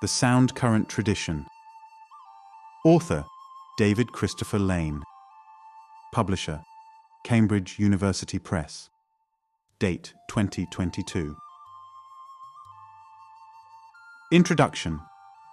The Sound Current Tradition. Author, David Christopher Lane. Publisher, Cambridge University Press. Date, 2022. Introduction.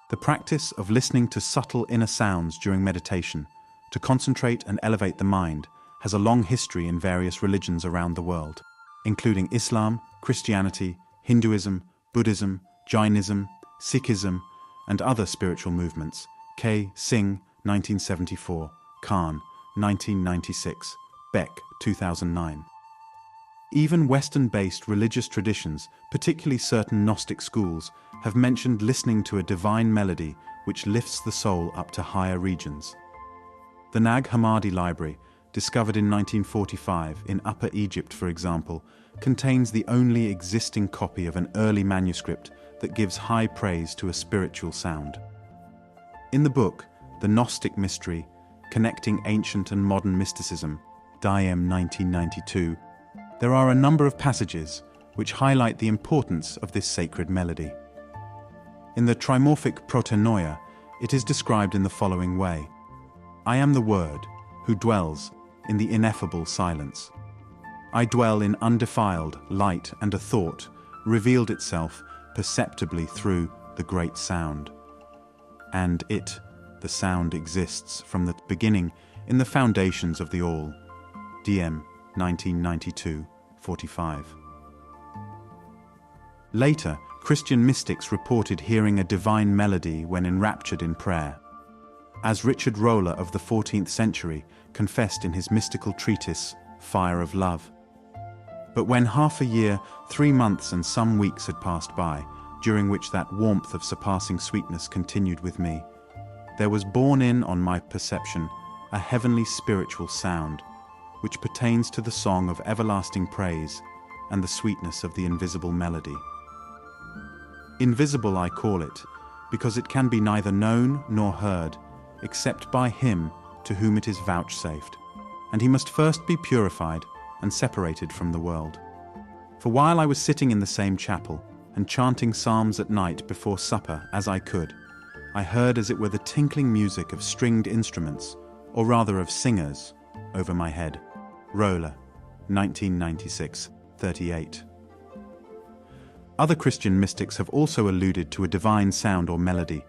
The practice of listening to subtle inner sounds during meditation to concentrate and elevate the mind has a long history in various religions around the world, including Islam, Christianity, Hinduism, Buddhism, Jainism, Sikhism, and other spiritual movements. K. Singh, 1974, Khan, 1996, Beck, 2009. Even Western-based religious traditions, particularly certain Gnostic schools, have mentioned listening to a divine melody which lifts the soul up to higher regions. The Nag Hammadi Library, discovered in 1945 in Upper Egypt, for example, contains the only existing copy of an early manuscript that gives high praise to a spiritual sound. In the book, The Gnostic Mystery, Connecting Ancient and Modern Mysticism, Diem 1992, there are a number of passages which highlight the importance of this sacred melody. In the trimorphic protenoia, it is described in the following way: I am the Word, who dwells in the ineffable silence. I dwell in undefiled light, and a thought revealed itself perceptibly through the great sound. And it, the sound, exists from the beginning in the foundations of the all. Diem 1992, 45. Later, Christian mystics reported hearing a divine melody when enraptured in prayer. As Richard Roller of the 14th century confessed in his mystical treatise, Fire of Love. But when half a year, 3 months and some weeks had passed by, during which that warmth of surpassing sweetness continued with me, there was borne in on my perception a heavenly spiritual sound, which pertains to the song of everlasting praise and the sweetness of the invisible melody. Invisible I call it, because it can be neither known nor heard, except by him to whom it is vouchsafed, and he must first be purified and separated from the world. For while I was sitting in the same chapel, and chanting psalms at night before supper as I could, I heard as it were the tinkling music of stringed instruments, or rather of singers, over my head. Roller, 1996, 38. Other Christian mystics have also alluded to a divine sound or melody.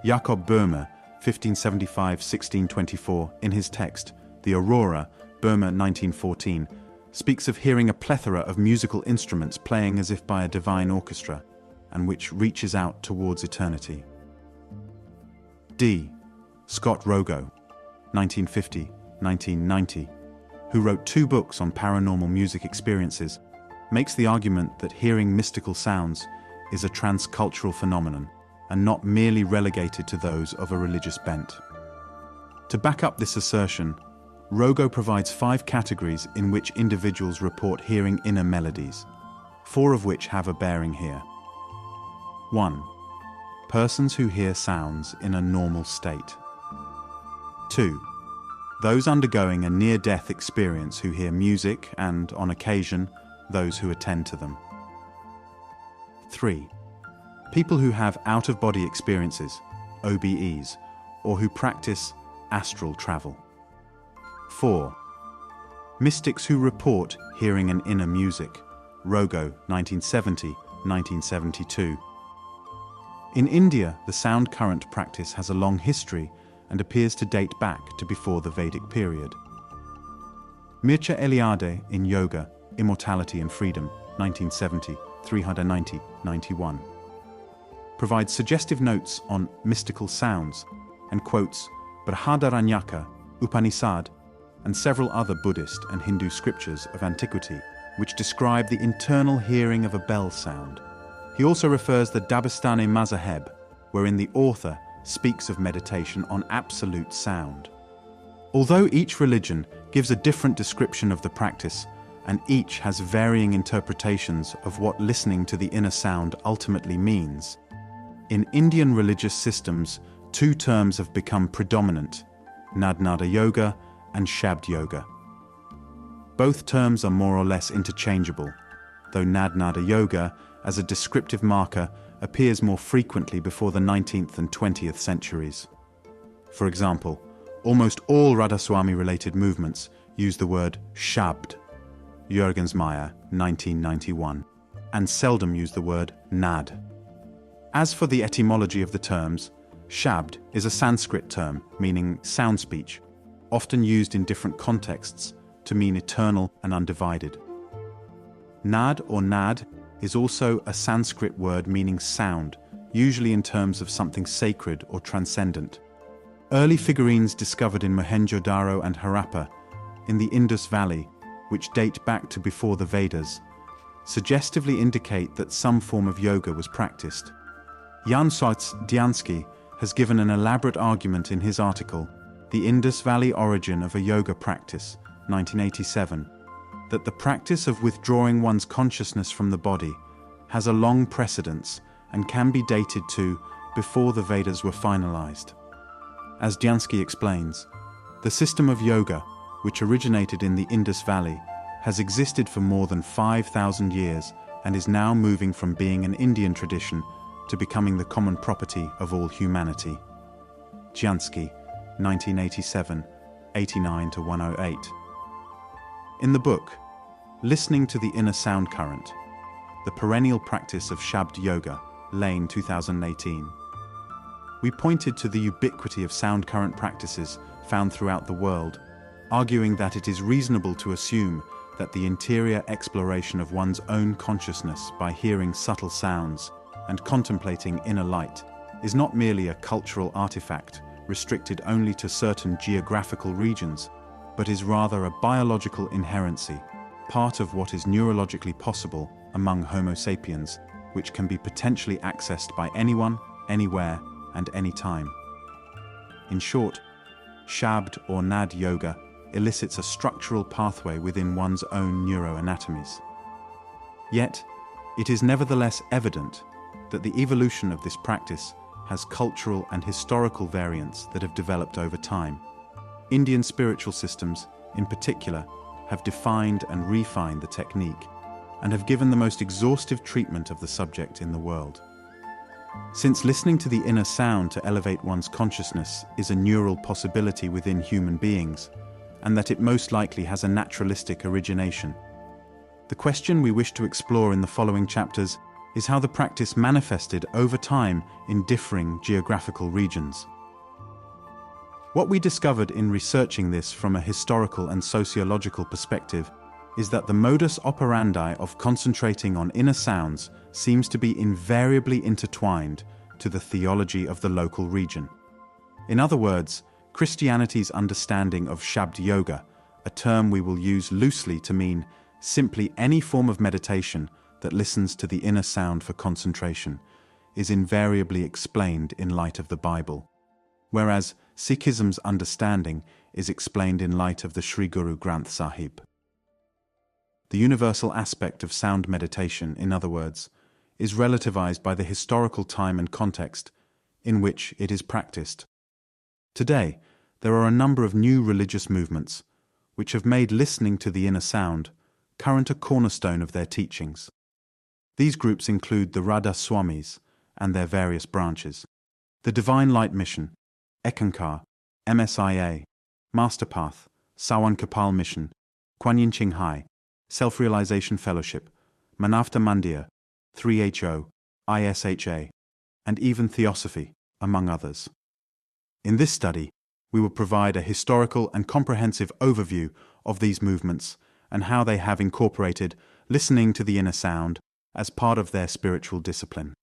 Jakob Böhme, 1575-1624, in his text, The Aurora, Böhme 1914, speaks of hearing a plethora of musical instruments playing as if by a divine orchestra, and which reaches out towards eternity. D. Scott Rogo, 1950-1990, who wrote 2 books on paranormal music experiences, makes the argument that hearing mystical sounds is a transcultural phenomenon and not merely relegated to those of a religious bent. To back up this assertion, Rogo provides 5 categories in which individuals report hearing inner melodies, 4 of which have a bearing here. 1. Persons who hear sounds in a normal state. 2. Those undergoing a near-death experience who hear music and, on occasion, those who attend to them. 3. People who have out-of-body experiences, OBEs, or who practice astral travel. 4. Mystics who report hearing an inner music, Rogo, 1970-1972. In India, the sound current practice has a long history and appears to date back to before the Vedic period. Mircea Eliade in Yoga, Immortality and Freedom, 1970, 390-91, provides suggestive notes on mystical sounds and quotes Brihadaranyaka, Upanishad, and several other Buddhist and Hindu scriptures of antiquity, which describe the internal hearing of a bell sound. He also refers the Dabastani Mazaheb, wherein the author speaks of meditation on absolute sound. Although each religion gives a different description of the practice, and each has varying interpretations of what listening to the inner sound ultimately means, in Indian religious systems, 2 terms have become predominant: Nad-Nada Yoga and Shabd Yoga. Both terms are more or less interchangeable, though Nad-Nada Yoga, as a descriptive marker, appears more frequently before the 19th and 20th centuries. For example, almost all Radhaswami-related movements use the word shabd, Jürgensmeyer, 1991, and seldom use the word nad. As for the etymology of the terms, shabd is a Sanskrit term meaning sound speech, often used in different contexts to mean eternal and undivided. Nad or nad is also a Sanskrit word meaning sound, usually in terms of something sacred or transcendent. Early figurines discovered in Mohenjo-Daro and Harappa, in the Indus Valley, which date back to before the Vedas, suggestively indicate that some form of yoga was practiced. Jan Swartz-Diansky has given an elaborate argument in his article, The Indus Valley Origin of a Yoga Practice, 1987, that the practice of withdrawing one's consciousness from the body has a long precedence and can be dated to before the Vedas were finalized. As Diansky explains, the system of yoga, which originated in the Indus Valley, has existed for more than 5,000 years and is now moving from being an Indian tradition to becoming the common property of all humanity. Diansky, 1987, 89-108. In the book, Listening to the Inner Sound Current, The Perennial Practice of Shabd Yoga, Lane 2018, we pointed to the ubiquity of sound current practices found throughout the world, arguing that it is reasonable to assume that the interior exploration of one's own consciousness by hearing subtle sounds and contemplating inner light is not merely a cultural artifact restricted only to certain geographical regions, but is rather a biological inherency, part of what is neurologically possible among Homo sapiens, which can be potentially accessed by anyone, anywhere, and any time. In short, Shabd or Nad yoga elicits a structural pathway within one's own neuroanatomies. Yet, it is nevertheless evident that the evolution of this practice has cultural and historical variants that have developed over time. Indian spiritual systems, in particular, have defined and refined the technique and have given the most exhaustive treatment of the subject in the world. Since listening to the inner sound to elevate one's consciousness is a neural possibility within human beings, and that it most likely has a naturalistic origination, the question we wish to explore in the following chapters is how the practice manifested over time in differing geographical regions. What we discovered in researching this from a historical and sociological perspective is that the modus operandi of concentrating on inner sounds seems to be invariably intertwined to the theology of the local region. In other words, Christianity's understanding of Shabd Yoga, a term we will use loosely to mean simply any form of meditation that listens to the inner sound for concentration, is invariably explained in light of the Bible, whereas Sikhism's understanding is explained in light of the Sri Guru Granth Sahib. The universal aspect of sound meditation, in other words, is relativized by the historical time and context in which it is practiced. Today, there are a number of new religious movements which have made listening to the inner sound current a cornerstone of their teachings. These groups include the Radha Swamis and their various branches, the Divine Light Mission, Ekankar, MSIA, Masterpath, Sawan Kapal Mission, Kuan Yin Ching Hai, Self-Realization Fellowship, Manavta Mandir, 3HO, ISHA, and even Theosophy, among others. In this study, we will provide a historical and comprehensive overview of these movements and how they have incorporated listening to the inner sound as part of their spiritual discipline.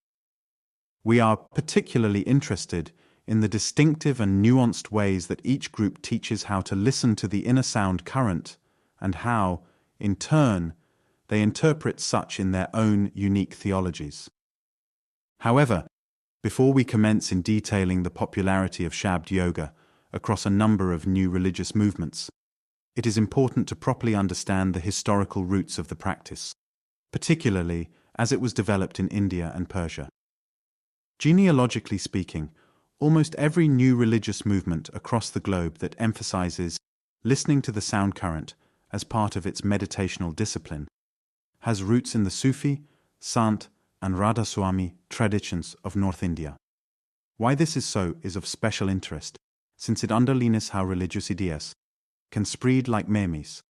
We are particularly interested in the distinctive and nuanced ways that each group teaches how to listen to the inner sound current and how, in turn, they interpret such in their own unique theologies. However, before we commence in detailing the popularity of Shabd Yoga across a number of new religious movements, it is important to properly understand the historical roots of the practice, particularly as it was developed in India and Persia. Genealogically speaking, almost every new religious movement across the globe that emphasizes listening to the sound current as part of its meditational discipline has roots in the Sufi, Sant, and Radhaswami traditions of North India. Why this is so is of special interest, since it underlines how religious ideas can spread like memes.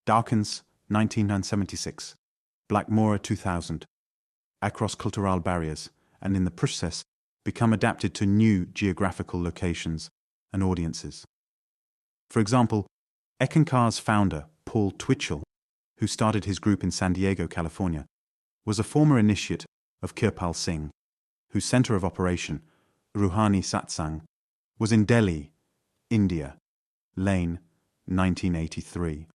Dawkins, 1976, Blackmore, 2000, across cultural barriers, and in the process become adapted to new geographical locations and audiences. For example, Eckankar's founder, Paul Twitchell, who started his group in San Diego, California, was a former initiate of Kirpal Singh, whose center of operation, Ruhani Satsang, was in Delhi, India, Lane, 1983.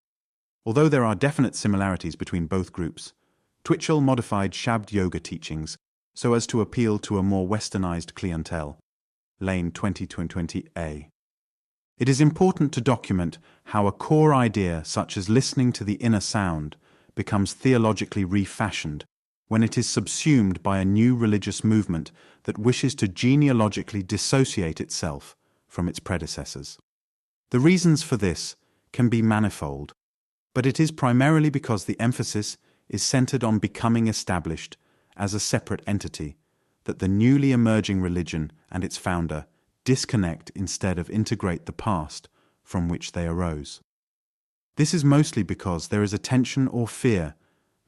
Although there are definite similarities between both groups, Twitchell modified Shabd Yoga teachings so as to appeal to a more westernized clientele, Lane 2020A. It is important to document how a core idea such as listening to the inner sound becomes theologically refashioned when it is subsumed by a new religious movement that wishes to genealogically dissociate itself from its predecessors. The reasons for this can be manifold, but it is primarily because the emphasis is centered on becoming established as a separate entity that the newly emerging religion and its founder disconnect instead of integrate the past from which they arose. This is mostly because there is a tension or fear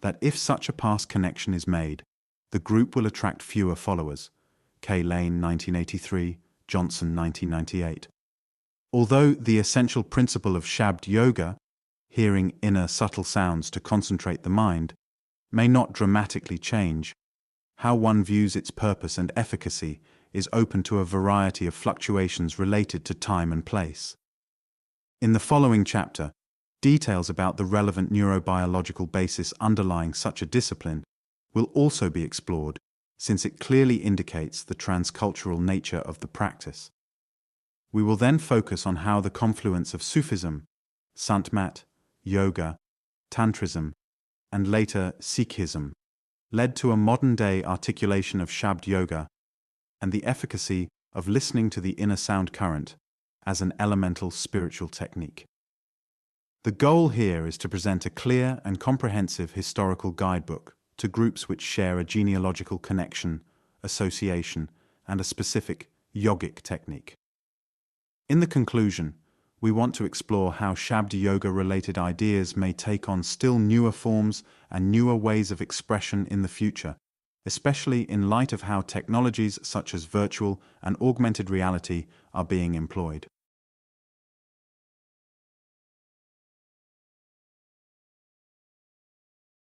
that if such a past connection is made, the group will attract fewer followers. K. Lane, 1983, Johnson, 1998. Although the essential principle of Shabd Yoga, hearing inner subtle sounds to concentrate the mind, may not dramatically change, how one views its purpose and efficacy is open to a variety of fluctuations related to time and place. In the following chapter, details about the relevant neurobiological basis underlying such a discipline will also be explored, since it clearly indicates the transcultural nature of the practice. We will then focus on how the confluence of Sufism, Santmat, Yoga, Tantrism, and later Sikhism led to a modern-day articulation of Shabd Yoga and the efficacy of listening to the inner sound current as an elemental spiritual technique. The goal here is to present a clear and comprehensive historical guidebook to groups which share a genealogical connection, association, and a specific yogic technique. In the conclusion, we want to explore how Shabd Yoga-related ideas may take on still newer forms and newer ways of expression in the future, especially in light of how technologies such as virtual and augmented reality are being employed.